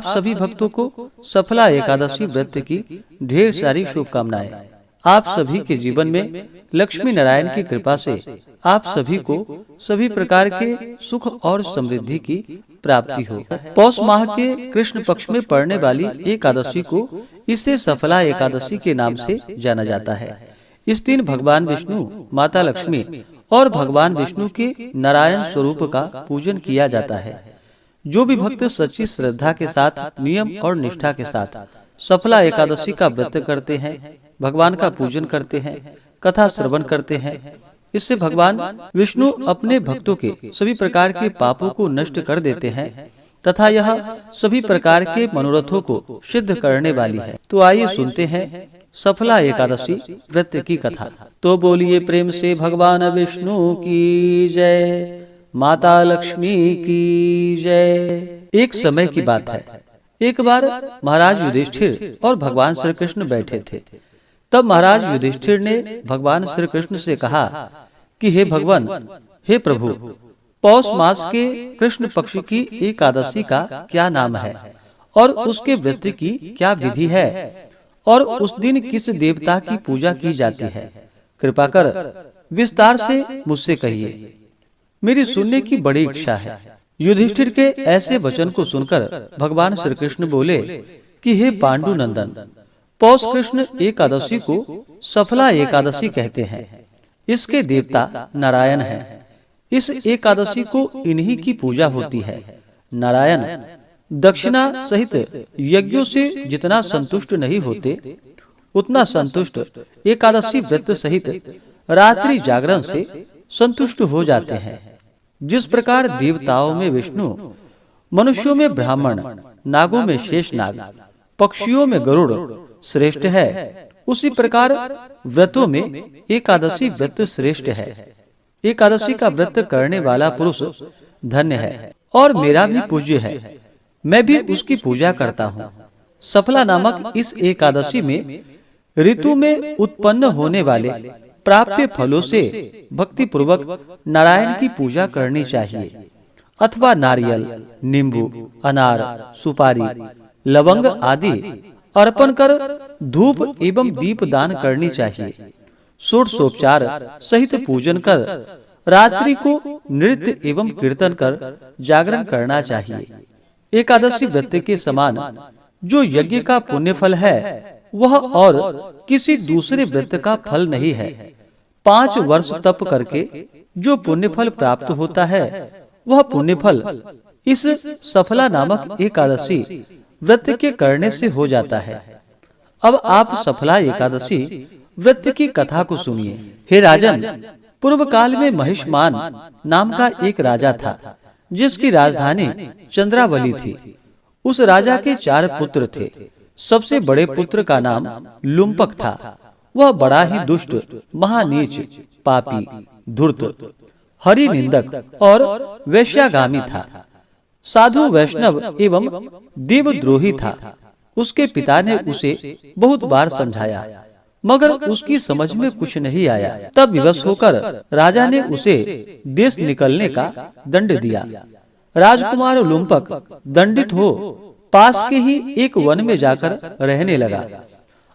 सभी भक्तों को सफला एकादशी व्रत की ढेर सारी शुभकामनाएं। आप सभी के जीवन में लक्ष्मी नारायण की कृपा से आप सभी को सभी प्रकार के सुख और समृद्धि की प्राप्ति हो। पौष माह के कृष्ण पक्ष में पड़ने वाली एकादशी को इसे सफला एकादशी के नाम से जाना जाता है। इस दिन भगवान विष्णु, माता लक्ष्मी और भगवान विष्णु के नारायण स्वरूप का पूजन किया जाता है। जो भी भक्त सच्ची श्रद्धा के साथ, नियम और निष्ठा के साथ सफला एकादशी का व्रत करते हैं, भगवान का पूजन करते हैं, कथा श्रवण करते हैं, इससे भगवान विष्णु अपने भक्तों के सभी प्रकार के पापों को नष्ट कर देते हैं तथा यह सभी प्रकार के मनोरथों को सिद्ध करने वाली है। तो आइए सुनते हैं सफला एकादशी व्रत की कथा। तो बोलिए प्रेम से भगवान विष्णु की जय, माता लक्ष्मी की जय। एक समय की बात है, एक बार महाराज युधिष्ठिर और भगवान श्री कृष्ण बैठे थे। तब महाराज युधिष्ठिर ने भगवान श्री कृष्ण से कहा कि हे भगवान, हे प्रभु, पौष मास के कृष्ण पक्ष की एकादशी का क्या नाम है और उसके व्रत की क्या विधि है और उस दिन किस देवता की पूजा की जाती है? कृपा कर विस्तार से मुझसे कहिए, मेरी सुनने की बड़ी इच्छा है। युधिष्ठिर के ऐसे वचन को सुनकर भगवान श्री कृष्ण बोले कि हे पांडु नंदन, पौष कृष्ण एकादशी को सफला एकादशी कहते हैं। इसके देवता नारायण हैं। इस एकादशी को इन्हीं की पूजा होती है। नारायण दक्षिणा सहित यज्ञों से जितना संतुष्ट नहीं होते, उतना संतुष्ट एकादशी व्रत सहित रात्रि जागरण से संतुष्ट हो जाते हैं। जिस प्रकार देवताओं में विष्णु, मनुष्यों में ब्राह्मण, नागों में शेषनाग, पक्षियों में गरुड़ श्रेष्ठ है, उसी प्रकार व्रतों में एकादशी व्रत श्रेष्ठ है। एकादशी का व्रत करने वाला पुरुष धन्य है और मेरा भी पूज्य है। मैं भी उसकी पूजा करता हूँ। सफला नामक इस एकादशी में ऋतु में उत्पन्न होने वाले प्राप्य फलों से भक्ति पूर्वक नारायण की पूजा करनी चाहिए अथवा नारियल, नींबू, अनार, सुपारी, लवंग आदि अर्पण कर धूप एवं दीप दान करनी चाहिए। षोडशोपचार सहित पूजन कर रात्रि को नृत्य एवं कीर्तन कर जागरण करना चाहिए। एकादशी व्रत के समान जो यज्ञ का पुण्य फल है वह और किसी दूसरे व्रत का फल नहीं है। 5 वर्ष तप करके जो पुण्य फल प्राप्त होता है वह पुण्य फल इस सफला नामक एकादशी व्रत के करने से हो जाता है। अब आप सफला एकादशी व्रत की कथा को सुनिए। हे राजन, पूर्व काल में महिष्मान नाम का एक राजा था, जिसकी राजधानी चंद्रावली थी। उस राजा के 4 पुत्र थे। सबसे बड़े पुत्र का नाम लुम्पक था। वह बड़ा ही दुष्ट, महानीच, पापी, धूर्त, हरि निंदक और वैश्यागामी था। साधु, वैष्णव एवं देवद्रोही था। उसके पिता ने उसे बहुत बार समझाया, मगर उसकी समझ में कुछ नहीं आया। तब विवश होकर राजा ने उसे देश निकलने का दंड दिया। राजकुमार लुम्पक दंडित हो पास के ही एक वन में जाकर रहने लगा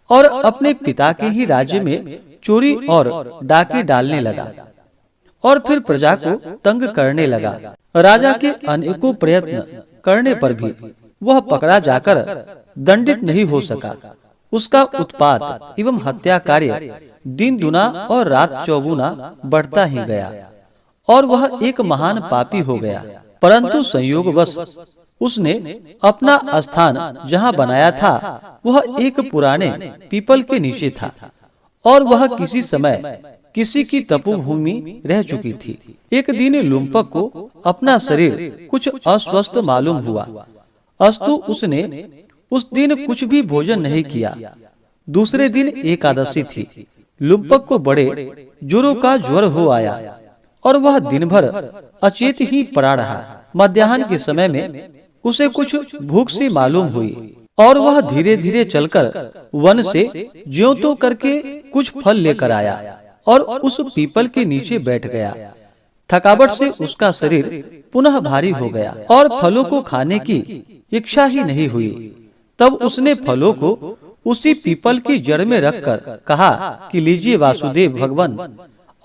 और अपने पिता के ही राज्य में चोरी और डाके डालने लगा और फिर प्रजा को तंग करने लगा। राजा के अनेकों प्रयत्न करने पर भी वह पकड़ा जाकर दंडित नहीं हो सका। उसका उत्पात एवं हत्या कार्य दिन दुना और रात चौगुना बढ़ता ही गया और वह एक महान पापी हो गया। परंतु संयोगवश उसने अपना स्थान जहाँ बनाया था वह एक पुराने पीपल के नीचे था और वह किसी समय किसी की तपोभूमि रह चुकी थी। एक दिन लुम्पक को अपना शरीर कुछ अस्वस्थ मालूम हुआ, अस्तु उसने उस दिन कुछ भी भोजन नहीं किया। दूसरे दिन एकादशी थी। लुम्पक को बड़े जोरों का ज्वर हो आया और वह दिन भर अचेत ही पड़ा रहा। मध्याह्न के समय में उसे कुछ भूख सी मालूम हुई और वह धीरे धीरे चलकर वन से ज्यों त्यों करके कुछ फल लेकर आया और उस पीपल के नीचे बैठ गया। थकावट से उसका शरीर पुनः भारी हो गया और फलों को खाने की इच्छा ही नहीं हुई। तब उसने फलों को उसी पीपल की जड़ में रखकर कहा कि लीजिए वासुदेव भगवान,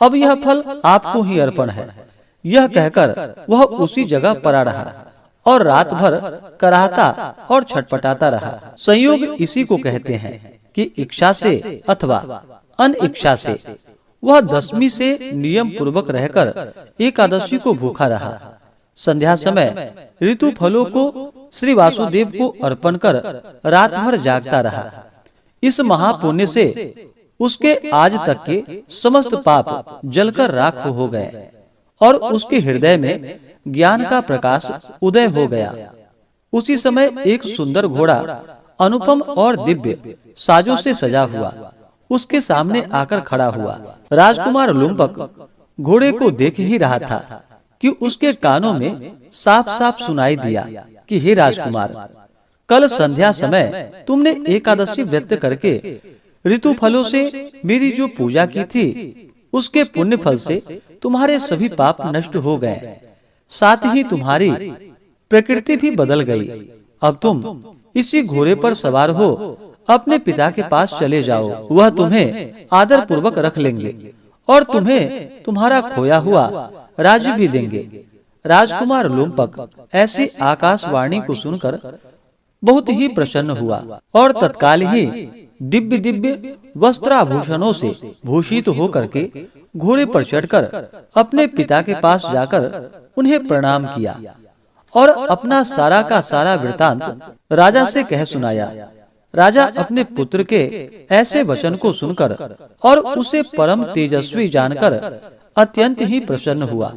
अब यह फल आपको ही अर्पण है। यह कहकर वह उसी जगह पड़ा रहा और रात भर कराहता और छटपटाता रहा। संयोग इसी को कहते हैं कि इच्छा से अथवा अनिच्छा से वह 10वीं से नियम पूर्वक रहकर एकादशी को भूखा रहा। संध्या समय ऋतु फलों को श्री वासुदेव को अर्पण कर रात भर जागता रहा। इस महापुण्य से उसके आज तक के समस्त पाप जलकर राख हो गए और उसके हृदय में ज्ञान का प्रकाश उदय हो गया। उसी समय एक सुंदर घोड़ा अनुपम और दिव्य साजों से सजा हुआ उसके सामने आकर खड़ा हुआ। राजकुमार लुम्पक घोड़े को देख ही रहा था कि उसके कानों में साफ साफ सुनाई दिया कि हे राजकुमार, कल संध्या समय तुमने एकादशी व्रत करके ऋतु फलों से मेरी जो पूजा की थी उसके पुण्य फल से तुम्हारे सभी पाप नष्ट हो गए, साथ ही तुम्हारी प्रकृति भी बदल गई। अब तुम इसी घोड़े पर सवार हो अपने पिता के पास चले जाओ, वह तुम्हें आदर पूर्वक रख लेंगे और तुम्हें तुम्हारा खोया हुआ राज्य भी देंगे। राजकुमार लुम्पक ऐसी आकाशवाणी को सुनकर बहुत ही प्रसन्न हुआ और तत्काल ही दिव्य दिव्य वस्त्राभूषणों से भूषित होकर के घोड़े पर चढ़कर अपने पिता के पास जाकर उन्हें प्रणाम किया और अपना सारा का सारा वृतांत राजा से कह सुनाया। राजा अपने पुत्र के ऐसे वचन को सुनकर और उसे परम तेजस्वी जानकर अत्यंत ही प्रसन्न हुआ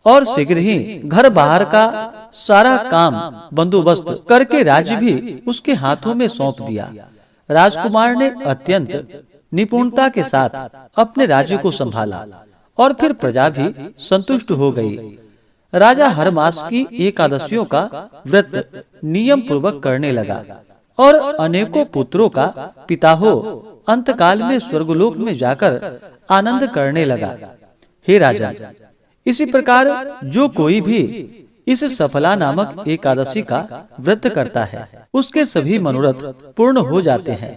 और शीघ्र ही घर बाहर का सारा काम बंदोबस्त करके राज्य भी उसके हाथों में सौंप दिया। राजकुमार ने अत्यंत निपुणता के साथ अपने राज्य को संभाला और फिर प्रजा भी संतुष्ट हो गई। राजा हर मास की एकादशियों का व्रत नियम पूर्वक करने लगा और अनेकों पुत्रों का पिता हो अंतकाल में स्वर्गलोक में जाकर आनंद करने लगा। हे राजा, इसी प्रकार जो कोई भी इस सफला नामक एकादशी का व्रत करता है उसके सभी मनोरथ पूर्ण हो जाते हैं।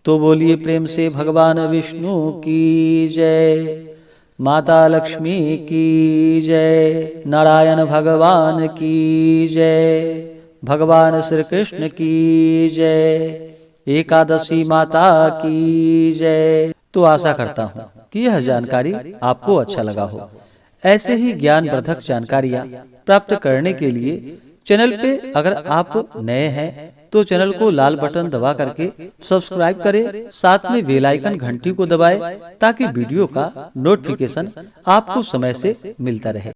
तो बोलिए प्रेम से भगवान विष्णु की जय, माता लक्ष्मी की जय, नारायण भगवान की जय, भगवान श्री कृष्ण की जय, एकादशी माता की जय। तो आशा करता हूँ कि यह जानकारी आपको अच्छा लगा हो। ऐसे ही ज्ञानवर्धक जानकारियाँ प्राप्त करने के लिए चैनल पे अगर आप नए हैं तो चैनल को लाल बटन दबा करके सब्सक्राइब करें, साथ में बेल आइकन घंटी को दबाएं ताकि वीडियो का नोटिफिकेशन आपको समय से मिलता रहे।